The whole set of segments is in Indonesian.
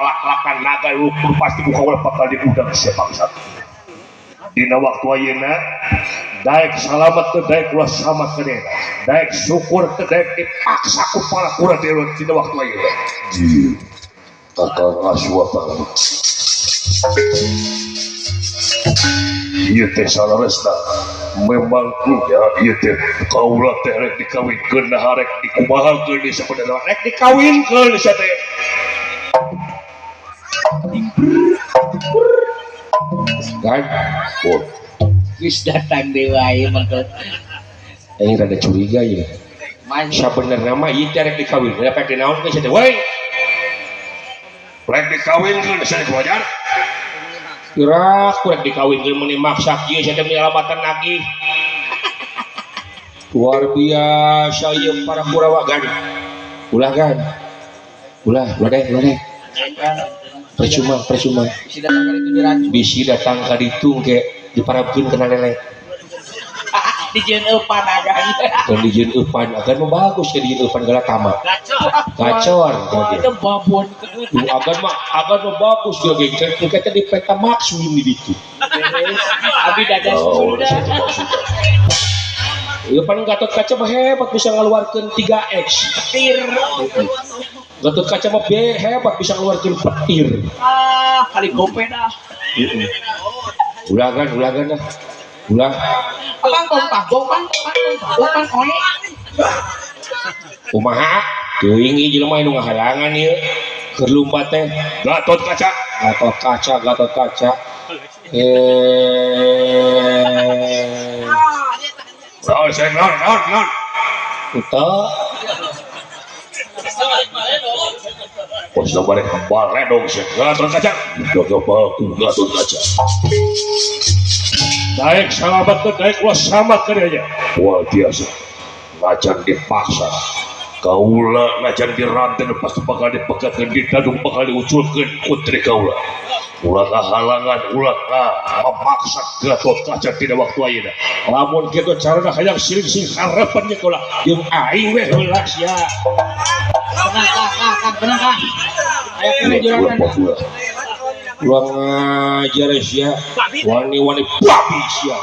lak-lakan naga ukur pasti buka ulah bakal diudang siapa bangsat dina waktu ayeuna daek salamet teu daek ulah sama kene daek syukur teu daek dipaksa ku para kurang dina waktu ayeuna kakak ngasuap banget ieu teh salaresna memang ya ieu teh kaula teh rek dikawinkeun nah rek dikumahakeun di sabenerna rek dikawinkeun sia teh kan oh Geus datang dewa ieu mah ini rada curiga ya sabenerna mah ieu teh rek dikawin da pek dinaon geus teh woi rek dikawinkeun sia teh wajar kira kurang dikawinkeun meuni maksa kieu sia teh alamatan lagi luar biasa ieu para kurawagan ulah kan ulah deh percuma bisi datang ka ditu ge diparabkeun kana lele dijieun eupan agan dan dijieun eupan agan mah bagus ke dijieun eupan gala kama gacor itu babon agan mah bagus ge kita di peta maksud di ditu abi dadas sudah eupan Gatot Kaca mah hebat bisa ngaluarkeun 3x petir Gatot Kaca mah hebat bisa ngaluarkeun petir kali gope dah ulah dah ulah bongkang oe kumaha teuing ieu jelema anu ngahalangan ieu keur lumba teh Gatot Kaca naon saya naon kita Bos nomor kembali dong sih Gatot Kaca Gatot Kaca naik salamat ke naik ulah sama kerjanya wah biasa ngajan dipaksa kaula ngajan dirantai pasti bakal dipegangkan di dadung bakal diuculkan putri kaula ulah halangan ulah memaksa Gatot Kaca tidak waktu ayeuna lamun kitu carana hayang siling harapan nya kaula jeung aing we heula sia tenang kang aya kene juragan ulang ngajar sia wani-wani babi sia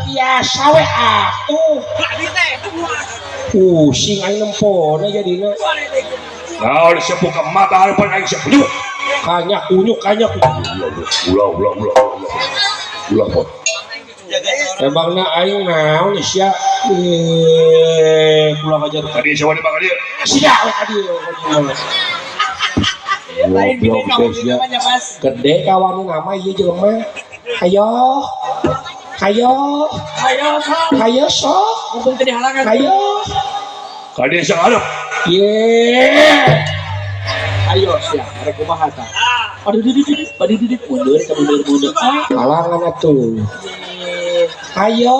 ya sawe atuh pusing aing nempona jadina naon sia buka mata harapan aing sia kunyuk ulah emangna aing naon sia kula ngajar tadi sawane bang dia sia we tadi lain bini kamu namanya mas gede kawan nama iya jelema hayo sok untung tadi halangan hayo kade sang adep ayo sia arek kumaha tah aduh didik mundur halangan atuh hayo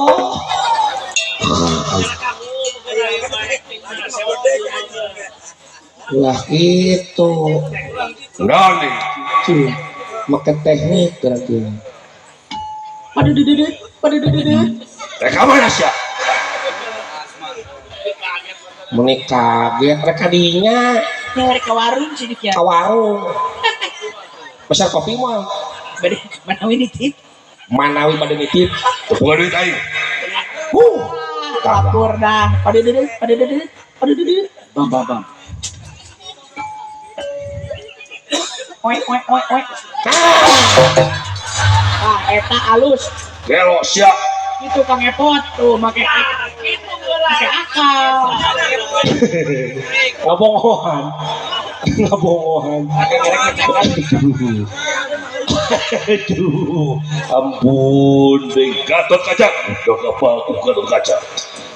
lah itu nani make teknik berarti aduh didik reka mana sih meni kaget reka dinya reka warung sih dia ka warung pesan kopi mah manawi pada nitip bukan duit aing lapor dah pada didik bang oi eta alus gelo siap itu Kang Epot tuh make akal ngabongohan aduh ampun Gatot Kaca dok apa aku Gatot Kaca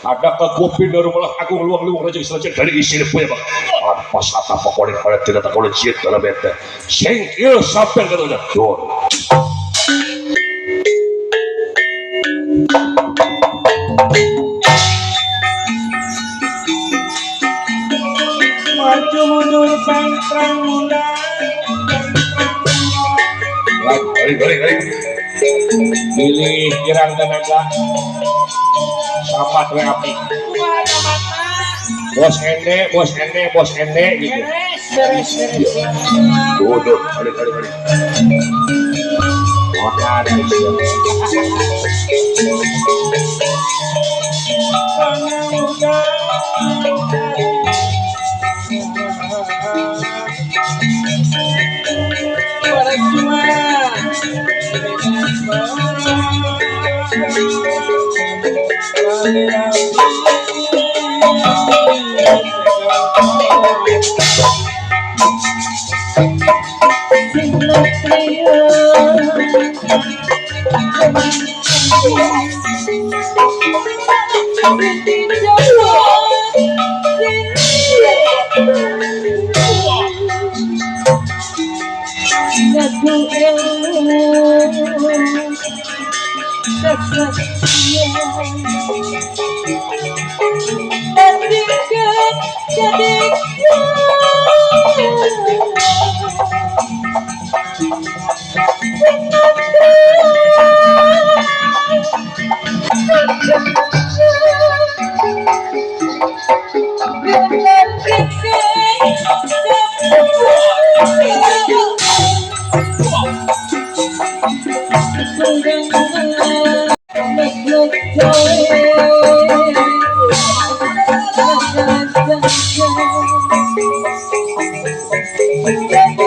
ada kegopin dari malah aku luang raja selanjutnya dari isi lepunya bang pas apa pokoknya pada tidak tak boleh jit dalam bete sengkil sampai katanya dor maju mundur pangkrang muda garing pilih kirang tenaga sapat we api bos ende gitu. Beres. Duduk, kali. Wah, ada Thank you.